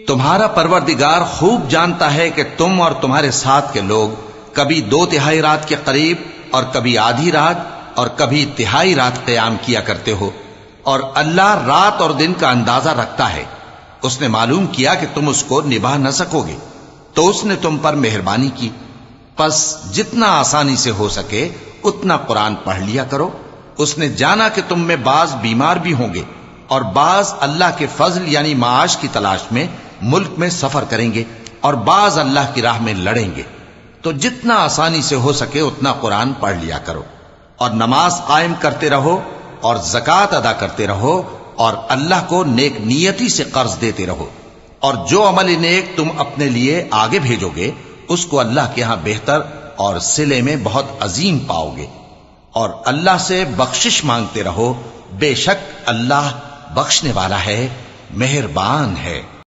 तुम्हारा परवरदिगार खूब जानता है कि तुम और तुम्हारे साथ के लोग कभी 2/3 रात के करीब और कभी आधी रात और कभी तिहाई रात क़याम किया करते हो, और अल्लाह रात और दिन का अंदाजा रखता है। उसने मालूम किया कि तुम उसको निभा न सकोगे, तो उसने तुम पर मेहरबानी की। बस जितना आसानी से हो सके उतना कुरान पढ़ लिया करो। उसने जाना कि तुम में बाज बीमार भी होंगे और बाज अल्लाह के फजल यानी माश की तलाश में मुल्क में सफर करेंगे और बाज अल्लाह की राह में लड़ेंगे। तो जितना आसानी से हो सके उतना कुरान पढ़ लिया करो और नमाज कायम करते रहो और ज़कात अदा करते रहो और अल्लाह को नेक नियति से कर्ज देते रहो। और जो अमल नेक तुम अपने लिए आगे भेजोगे उसको अल्लाह के यहां बेहतर और सिले में बहुत अजीम पाओगे। और अल्लाह से बख्शिश मांगते रहो, बेशक अल्लाह बख्शने वाला है, मेहरबान है।